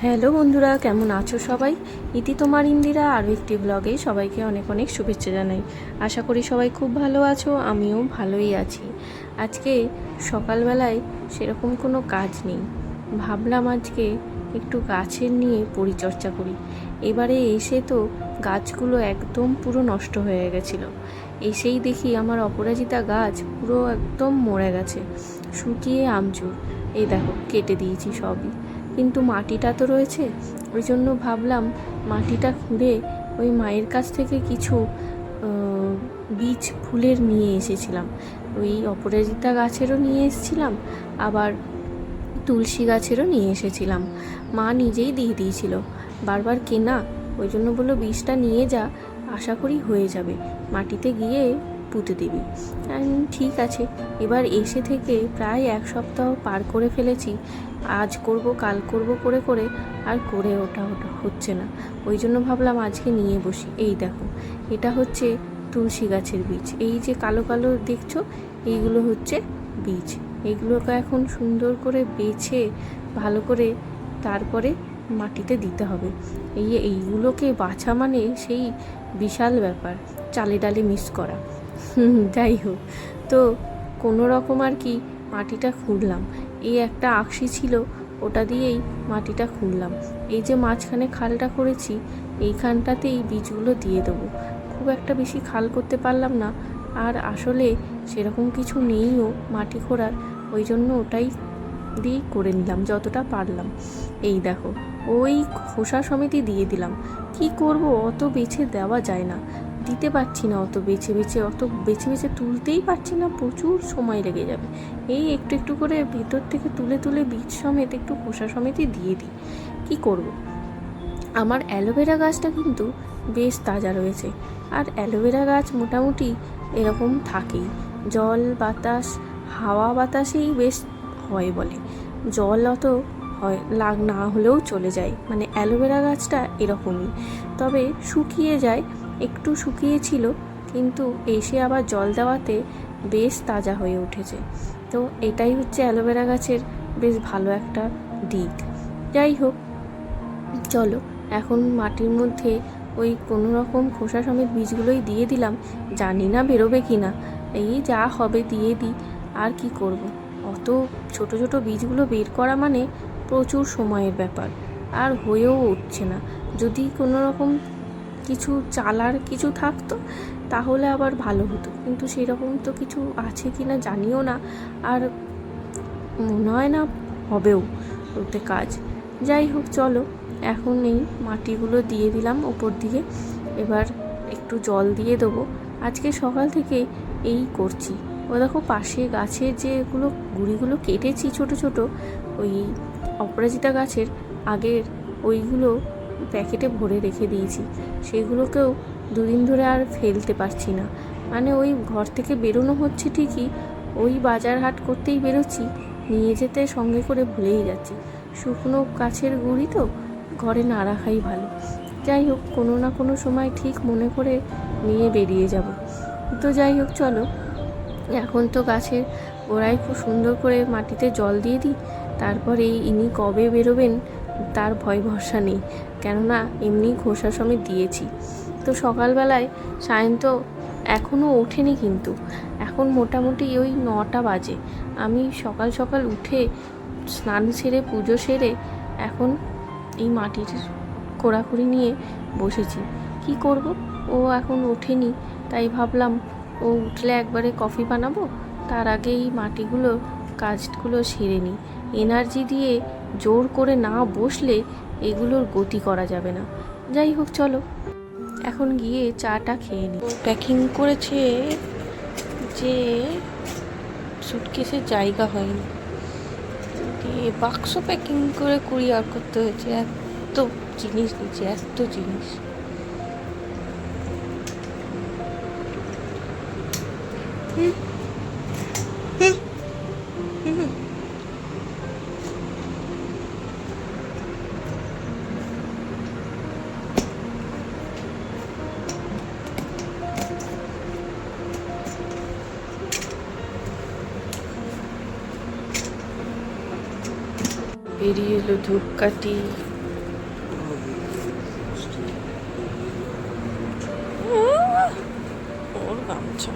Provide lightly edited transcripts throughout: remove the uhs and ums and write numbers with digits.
Hello বন্ধুরা, কেমন আছো সবাই? ইতি তোমার ইন্দিরা আরও একটি ব্লগে সবাইকে অনেক অনেক শুভেচ্ছা জানাই। আশা করি সবাই খুব ভালো আছো, আমিও ভালোই আছি। আজকে সকালবেলায় সেরকম কোনো কাজ নেই, ভাবলাম আজকে একটু গাছের নিয়ে পরিচর্যা করি। এবারে এসে তো গাছগুলো একদম পুরো নষ্ট হয়ে গেছিলো। এসেই দেখি আমার অপরাজিতা গাছ পুরো একদম মরে গেছে, শুকিয়ে আমচুর। এই দেখো, কেটে দিয়েছি সবই, কিন্তু মাটিটা তো রয়েছে। ওই জন্য ভাবলাম মাটিটা খুঁড়ে ওই মায়ের কাছ থেকে কিছু বীজ ফুলের নিয়ে এসেছিলাম। ওই অপরাজিতা গাছেরও নিয়ে এসেছিলাম, আবার তুলসী গাছেরও নিয়ে এসেছিলাম। মা নিজেই দিয়ে দিয়েছিল, বারবার কেনা, ওই জন্য বললো বীজটা নিয়ে যা, আশা করি হয়ে যাবে, মাটিতে গিয়ে পুঁতে দিবি। ঠিক আছে। এবার এসে থেকে প্রায় এক সপ্তাহ পার করে ফেলেছি। আজ করব কাল করব করে করে আর করে ওটা হচ্ছে না। ওই জন্য ভাবলাম আজকে নিয়ে বসি। এই দেখো, এটা হচ্ছে তুলসী গাছের বীজ। এই যে কালো কালো দেখছো, এইগুলো হচ্ছে বীজ। এইগুলোকে এখন সুন্দর করে বেছে ভালো করে তারপরে মাটিতে দিতে হবে। এইগুলোকে বাছা মানে সেই বিশাল ব্যাপার, চালে ডালে মিক্স করা। যাই হোক, তো কোনো রকম আর কি মাটিটা খুঁড়লাম। এই একটা আকশি ছিল, ওটা দিয়েই মাটিটা খুঁড়লাম। এই যে মাঝখানে খালটা করেছি, এইখানটাতেই বীজগুলো দিয়ে দেবো। খুব একটা বেশি খাল করতে পারলাম না, আর আসলে সেরকম কিছু নেইও মাটি খোঁড়ার, ওই জন্য ওটাই দিয়েই করে নিলাম যতটা পারলাম। এই দেখো, ওই খোসা সমেতই দিয়ে দিলাম। কি করব, অত বেছে দেওয়া যায় না, দিতে পারছি না, অত বেছে বেছে তুলতেই পারছি না, প্রচুর সময় লেগে যাবে। এই একটু একটু করে ভেতর থেকে তুলে তুলে বীজ সমেত একটু খোসা সমেতই দিয়ে দিই। কি করব। আমার অ্যালোভেরা গাছটা কিন্তু বেশ তাজা রয়েছে, আর অ্যালোভেরা গাছ মোটামুটি এরকম থাকেই, জল বাতাস হাওয়া বাতাসেই বেশ হয় বলে, জল অত হয় না হলেও চলে যায়। মানে অ্যালোভেরা গাছটা এরকমই, তবে শুকিয়ে যায়, একটু শুকিয়েছিল, কিন্তু এসে আবার জল দেওয়াতে বেশ তাজা হয়ে উঠেছে। তো এটাই হচ্ছে অ্যালোভেরা গাছের বেশ ভালো একটা দিক। যাই হোক, চলো এখন মাটির মধ্যে ওই কোনো রকম খোসা সমেত বীজগুলোই দিয়ে দিলাম। জানি না বেরোবে কি না, এই যা হবে দিয়ে দিই, আর কি করব। অত ছোট ছোট বীজগুলো বের করা মানে প্রচুর সময়ের ব্যাপার, আর হয়েও উঠছে না। যদি কোনো রকম কিছু চালার কিছু থাকতো তাহলে আবার ভালো হতো, কিন্তু সেরকম তো কিছু আছে কি না জানিও না, আর মনে হয় না হবেও ওতে কাজ। যাই হোক, চলো এখন এই মাটিগুলো দিয়ে দিলাম ওপর দিকে, এবার একটু জল দিয়ে দেবো। আজকে সকাল থেকে এই করছি। ও দেখো, পাশে গাছের যেগুলো গুঁড়িগুলো কেটেছি ছোট ছোট, ওই অপরাজিতা গাছের আগের, ওইগুলো প্যাকেটে ভরে রেখে দিয়েছি। সেগুলোকেও দুদিন ধরে আর ফেলতে পারছি না। মানে ওই ঘর থেকে বেরোনো হচ্ছে ঠিকই, ওই বাজার হাট করতেই বেরোচ্ছি, নিয়ে যেতে সঙ্গে করে ভুলেই যাচ্ছি। শুকনো গাছের গুঁড়ি তো ঘরে না রাখাই ভালো। যাই হোক, কোনো না কোনো সময় ঠিক মনে করে নিয়ে বেরিয়ে যাব। তো যাই হোক, চলো এখন তো গাছের গোড়ায় খুব সুন্দর করে মাটিতে জল দিয়ে দিই। তারপরে ইনি কবে বেরোবেন তার ভয় ভরসা নেই, কেননা এমনি খোসা সমেত দিয়েছি। তো সকালবেলায় সায়ন তো এখনও ওঠেনি, কিন্তু এখন মোটামুটি ওই 9টা বাজে। আমি সকাল সকাল উঠে স্নান সেরে পুজো সেরে এখন এই মাটির খোঁড়াখুড়ি নিয়ে বসেছি। কি করব, ও এখন ওঠেনি, তাই ভাবলাম ও উঠলে একবারে কফি বানাবো, তার আগে এই মাটিগুলো কাজগুলো সেরে নিই। এনার্জি দিয়ে জোর করে না বসলে এগুলোর গতি করা যাবে না। যাই হোক, চলো এখন গিয়ে চাটা খেয়ে নিই। প্যাকিং করেছে যে সুটকেসের জায়গা হয়নি, দিয়ে বাক্স প্যাকিং করে কুরিয়ার করতে হয়েছে। এত জিনিস নিচ্ছে, এত জিনিস। বেরিয়ে এলো ধূপকাঠি, গামছা।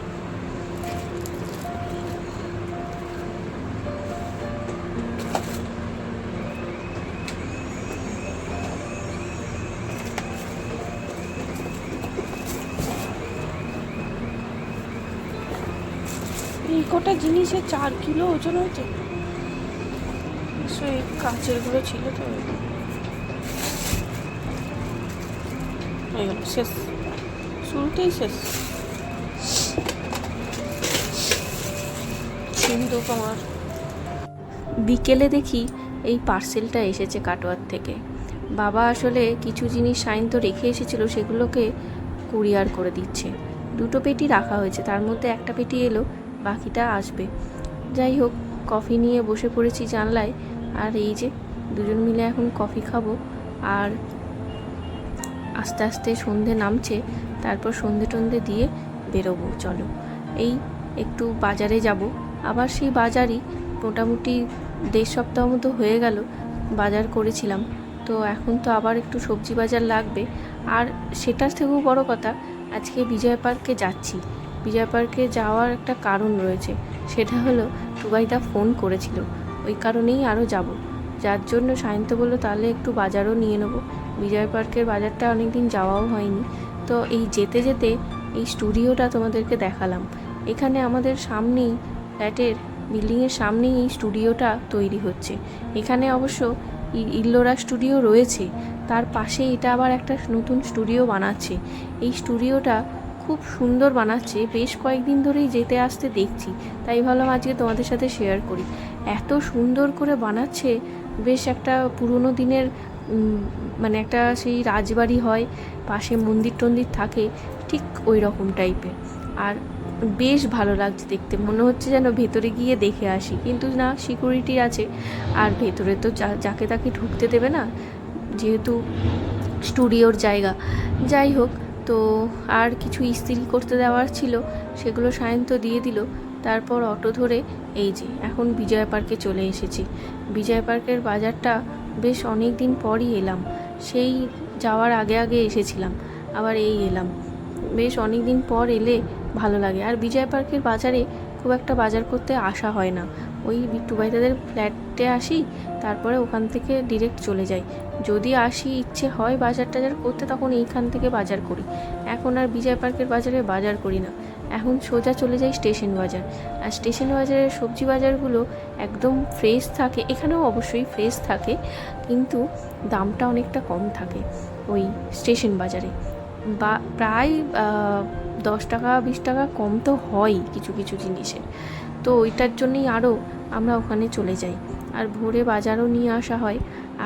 এই কটা জিনিসে 4 কিলো ওজন হয়েছে। এই কাঁচেরগুলো ছিল তো হয়ে গেল, শেষ, শুরুতেই শেষ। সিন্ধুক আমার। বিকেলে দেখি এই পার্সেলটা এসেছে কাটোয়ার থেকে। বাবা আসলে কিছু জিনিস সাইন তো রেখে এসেছিল, সেগুলোকে কুরিয়ার করে দিচ্ছে। 2টো পেটি রাখা হয়েছে, তার মধ্যে একটা পেটি এলো, বাকিটা আসবে। যাই হোক, কফি নিয়ে বসে পড়েছি জানলায়, আর এই যে দুজন মিলে এখন কফি খাবো। আর আস্তে আস্তে সন্ধে নামছে, তারপর সন্ধে টন্ধে দিয়ে বেরোবো। চলো, এই একটু বাজারে যাব। আবার সেই বাজারই মোটামুটি 1.5 সপ্তাহ মতো হয়ে গেল বাজার করেছিলাম, তো এখন তো আবার একটু সবজি বাজার লাগবে। আর সেটার থেকেও বড় কথা, আজকে বিজয় পার্কে যাচ্ছি। বিজয় পার্কে যাওয়ার একটা কারণ রয়েছে, সেটা হলো টুবাইদা ফোন করেছিল, ওই কারণেই আরও যাব। যার জন্য সায়ন্ত বললো তাহলে একটু বাজারও নিয়ে নেবো। বিজয় পার্কের বাজারটা অনেক দিন যাওয়াও হয়নি, তো এই যেতে যেতে এই স্টুডিওটা তোমাদেরকে দেখালাম। এখানে আমাদের সামনেই, ফ্ল্যাটের বিল্ডিংয়ের সামনেই এই স্টুডিওটা তৈরি হচ্ছে। এখানে অবশ্য ইল্লোরা স্টুডিও রয়েছে, তার পাশে এটা আবার একটা নতুন স্টুডিও বানাচ্ছে। এই স্টুডিওটা খুব সুন্দর বানাচ্ছে, বেশ কয়েকদিন ধরেই যেতে আসতে দেখছি, তাই ভাবলাম আজকে তোমাদের সাথে শেয়ার করি। এত সুন্দর করে বানাচ্ছে, বেশ একটা পুরনো দিনের মানে একটা সেই রাজবাড়ি হয়, পাশে মন্দির টন্দির থাকে, ঠিক ওই রকম টাইপের। আর বেশ ভালো লাগছে দেখতে, মনে হচ্ছে যেন ভেতরে গিয়ে দেখে আসি, কিন্তু না, সিকিউরিটি আছে, আর ভেতরে তো যাকে তাকে ঢুকতে দেবে না, যেহেতু স্টুডিওর জায়গা। যাই হোক, তো আর কিছু ইস্ত্রি করতে দেওয়ার ছিল, সেগুলো সায়ন্ত দিয়ে দিল। তারপর অটো ধরে এই যে এখন বিজয় পার্কে চলে এসেছি। বিজয় পার্কের বাজারটা বেশ অনেক দিন পরই এলাম, সেই যাওয়ার আগে আগে এসেছিলাম, আবার এই এলাম। বেশ অনেক দিন পর এলে ভালো লাগে। আর বিজয় পার্কের বাজারে খুব একটা বাজার করতে আসা হয় না, ওই টুবাইদাদের ফ্ল্যাটে আসি, তারপরে ওখান থেকে ডিরেক্ট চলে যাই। যদি আসি, ইচ্ছে হয় বাজার টাজার করতে, তখন এইখান থেকে বাজার করি। এখন আর বিজয় পার্কের বাজারে বাজার করি না, এখন সোজা চলে যাই স্টেশন বাজার। আর স্টেশন বাজারের সবজি বাজারগুলো একদম ফ্রেশ থাকে, এখানেও অবশ্যই ফ্রেশ থাকে, কিন্তু দামটা অনেকটা কম থাকে ওই স্টেশন বাজারে। বা প্রায় 10 টাকা 20 টাকা কম তো হয় কিছু কিছু জিনিসের, তো ওইটার জন্যই আরও আমরা ওখানে চলে যাই। আর ভোরে বাজারও নিয়ে আসা হয়।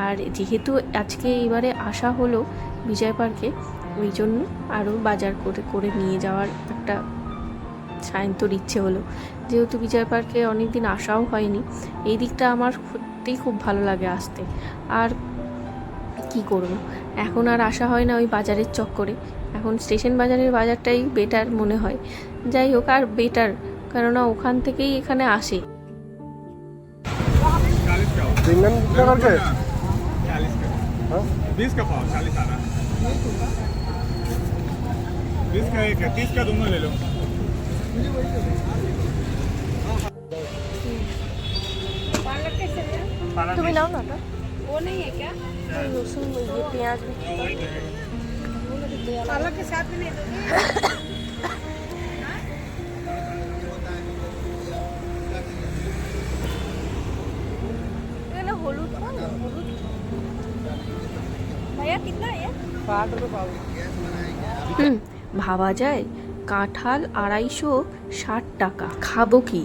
আর যেহেতু আজকে এবারে আসা হলো বিজয় পার্কে, ওই জন্য আরও বাজার করে করে নিয়ে যাওয়ার একটা সায়ন্তর ইচ্ছে হলো। যেহেতু বিজয় পার্কে অনেক দিন আসাও হয়নি, এই দিকটা আমার সত্যিই খুব ভালো লাগে আসতে। আর কি করব, এখন আর আসা হয় না ওই বাজারের চক্করে, এখন স্টেশন বাজারের বাজারটাই বেটার মনে হয়। যাই হোক, আর বেটার কেননা ওখান থেকেই এখানে আসে। তুমি নাও না, वो नहीं है क्या? लहसुन ये प्याज भी पालक के साथ में नहीं दोगे? ये ना हलूद का ना, हलूद भैया कितना है ये? 60 रुपये पाव। ভাবা যায় কাঁঠাল 260 টাকা, খাবো কি?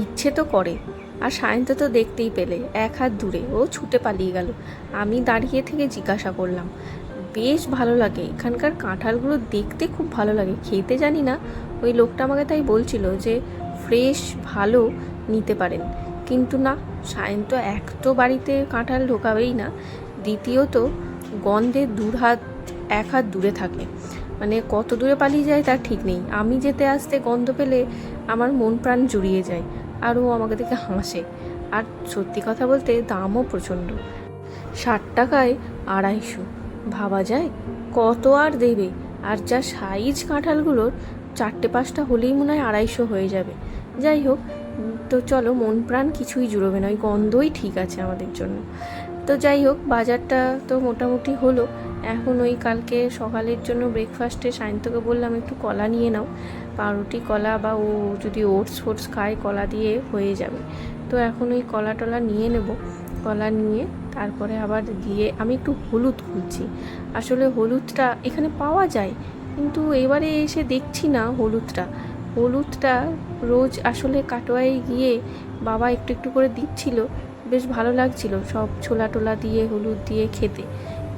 ইচ্ছে তো করে। আর সায়ন্ত তো দেখতেই পেলে 1 হাত দূরে, ও ছুটে পালিয়ে গেল। আমি দাঁড়িয়ে থেকে জিজ্ঞাসা করলাম। বেশ ভালো লাগে এখানকার কাঁঠালগুলো, দেখতে খুব ভালো লাগে, খেতে জানি না। ওই লোকটা আমাকে তাই বলছিল যে ফ্রেশ ভালো নিতে পারেন, কিন্তু না, সায়ন্ত এক তো বাড়িতে কাঁঠাল ঢোকাবেই না, দ্বিতীয়ত গন্ধে 1 হাত দূরে থাকে, মানে কত দূরে পালিয়ে যায় তার ঠিক নেই। আমি যেতে আসতে গন্ধ পেলে আমার মন প্রাণ জুড়িয়ে যায়, আর ও আমাকে দেখে হাসে। আর সত্যি কথা বলতে দামও প্রচণ্ড, 60 টাকায় 250, ভাবা যায় কত আর দেবে। আর যা সাইজ কাঁঠালগুলোর, 4-5টা হলেই মনে হয় 250 হয়ে যাবে। যাই হোক, তো চলো, মন প্রাণ কিছুই জুড়োবে না, ওই গন্ধই ঠিক আছে আমাদের জন্য। তো যাই হোক, বাজারটা তো মোটামুটি হলো। এখন ওই কালকে সকালের জন্য ব্রেকফাস্টে সায়ন্তকে বললাম একটু কলা নিয়ে নাও, পাউরুটি কলা, বা ও যদি ওটস ফোটস খায় কলা দিয়ে হয়ে যাবে। তো এখন ওই কলা টলা নিয়ে নেব, কলা নিয়ে তারপরে আবার গিয়ে আমি একটু হলুদ খুঁজছি। আসলে হলুদটা এখানে পাওয়া যায়, কিন্তু এবারে এসে দেখছি না হলুদটা রোজ আসলে কাটোয়ায় গিয়ে বাবা একটু একটু করে দিচ্ছিল, বেশ ভালো লাগছিল সব ছোলা টোলা দিয়ে হলুদ দিয়ে খেতে।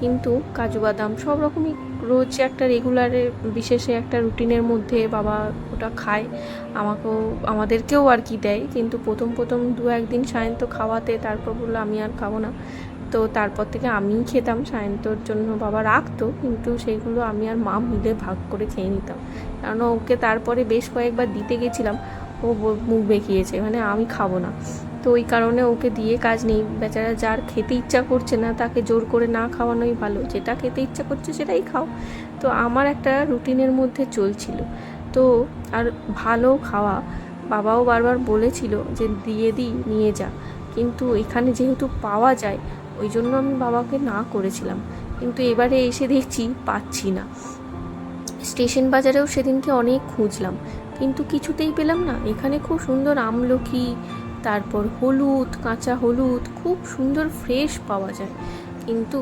কিন্তু কাজু বাদাম সব রকমই রোজ একটা রেগুলারের বিশেষে একটা রুটিনের মধ্যে বাবা ওটা খায়, আমাদেরকেও আর কি দেয়। কিন্তু প্রথম 2-1 দিন সায়ন্ত খাওয়াতে তারপর বললো আমি আর খাবো না। তো তারপর থেকে আমিই খেতাম, সায়ন্তর জন্য বাবা রাখতো, কিন্তু সেইগুলো আমি আর মা মিলে ভাগ করে খেয়ে নিতাম। কারণ ওকে তারপরে বেশ কয়েকবার দিতে গেছিলাম, ও মুখ বেঁকিয়েছে, মানে আমি খাবো না। তো ওই কারণে ওকে দিয়ে কাজ নেই, বেচারা যার খেতে ইচ্ছা করছে না তাকে জোর করে না খাওয়ানোই ভালো, যেটা খেতে ইচ্ছা করছে সেটাই খাও। তো আমার একটা রুটিনের মধ্যে চলছিল, তো আর ভালো খাওয়া। বাবাও বারবার বলেছিল যে দিয়ে দিই, নিয়ে যা, কিন্তু এখানে যেহেতু পাওয়া যায় ওই জন্য আমি বাবাকে না করেছিলাম। কিন্তু এবারে এসে দেখছি পাচ্ছি না। স্টেশন বাজারেও সেদিনকে অনেক খুঁজলাম, কিন্তু কিছুতেই পেলাম না। এখানে খুব সুন্দর আমলকি, তারপর হলুদ, কাঁচা হলুদ খুব সুন্দর ফ্রেশ পাওয়া যায়, কিন্তু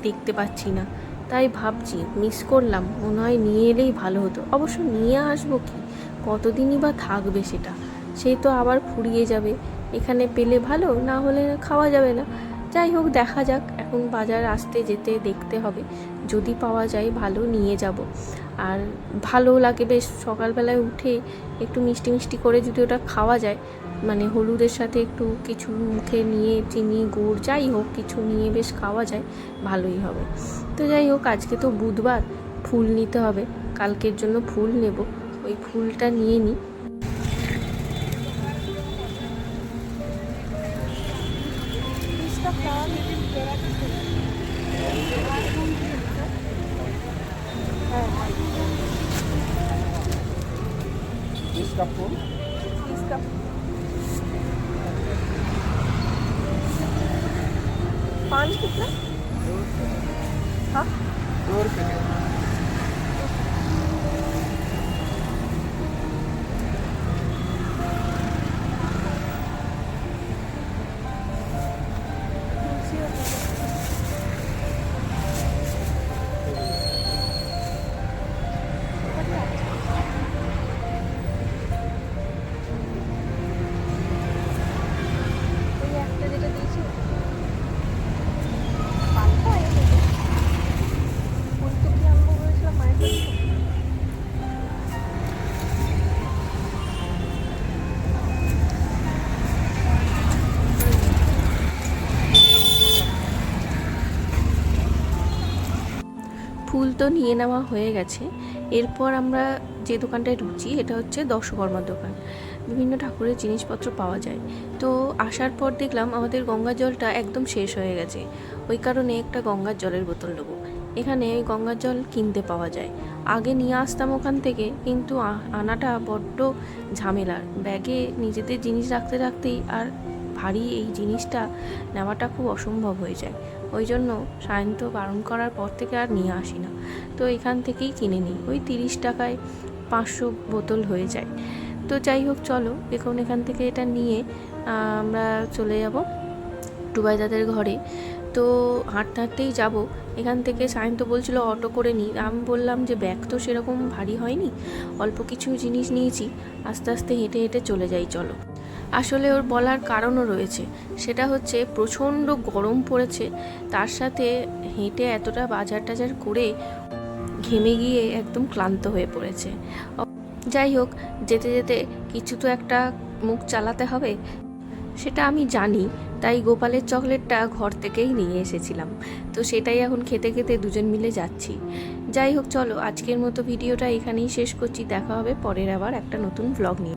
দেখতে পাচ্ছি না। তাই ভাবছি মিস করলাম, মনে হয় নিয়ে এলেই ভালো হতো। অবশ্য নিয়ে আসবো কি, কতদিনই বা থাকবে সেটা, সেই তো আবার ফুরিয়ে যাবে। এখানে পেলে ভালো, না হলে খাওয়া যাবে না। যাই হোক, দেখা যাক, এখন বাজার আসতে যেতে দেখতে হবে, যদি পাওয়া যায় ভালো নিয়ে যাব। আর ভালো লাগে বেশ সকালবেলায় উঠে একটু মিষ্টি মিষ্টি করে যদি ওটা খাওয়া যায়, মানে হলুদের সাথে একটু কিছু মুখে নিয়ে চিনি গুড় যাই হোক কিছু নিয়ে বেশ খাওয়া যায়, ভালোই হবে। তো যাই হোক, আজকে তো বুধবার, ফুল নিতে হবে, কালকের জন্য ফুল নেব, ওই ফুলটা নিয়ে নিই। इसका फूल पान कितना? हाँ, 2 रुपये ফুল তো নিয়ে নেওয়া হয়ে গেছে। এরপর আমরা যে দোকানটায় ঢুকছি এটা হচ্ছে দশকর্মার দোকান, বিভিন্ন ঠাকুরের জিনিসপত্র পাওয়া যায়। তো আসার পর দেখলাম আমাদের গঙ্গার জলটা একদম শেষ হয়ে গেছে, ওই কারণে একটা গঙ্গার জলের বোতল নেবো। এখানে গঙ্গার জল কিনতে পাওয়া যায়, আগে নিয়ে আসতাম ওখান থেকে, কিন্তু আনাটা বড্ড ঝামেলার, ব্যাগে নিজেদের জিনিস রাখতে রাখতেই আর ভারী এই জিনিসটা নেওয়াটা খুব অসম্ভব হয়ে যায়। ওই জন্য সায়ন্ত বারণ করার পর থেকে আর নিয়ে আসি না। তো এখান থেকেই কিনে নিই, ওই 30 টাকায় 500 বোতল হয়ে যায়। তো যাই হোক, চলো এখন এখান থেকে এটা নিয়ে আমরা চলে যাব টুবাই দাদের ঘরে। তো হাঁটতে হাঁটতেই যাব, এখান থেকে সায়ন্ত বলছিল অটো করে নিই, আমি বললাম যে ব্যাগ তো সেরকম ভারী হয়নি, অল্প কিছু জিনিস নিয়েছি, আস্তে আস্তে হেঁটে হেঁটে চলে যাই চলো। আসলে ওর বলার কারণও রয়েছে, সেটা হচ্ছে প্রচণ্ড গরম পড়েছে, তার সাথে হেঁটে এতটা বাজার টাজার করে ঘেমে গিয়ে একদম ক্লান্ত হয়ে পড়েছে। যাই হোক, যেতে যেতে কিছু তো একটা মুখ চালাতে হবে, সেটা আমি জানি, তাই গোপালের চকলেটটা ঘর থেকেই নিয়ে এসেছিলাম। তো সেটাই এখন খেতে খেতে দুজন মিলে যাচ্ছি। যাই হোক, চলো আজকের মতো ভিডিওটা এখানেই শেষ করছি, দেখা হবে পরের আবার একটা নতুন ভ্লগ নিয়ে।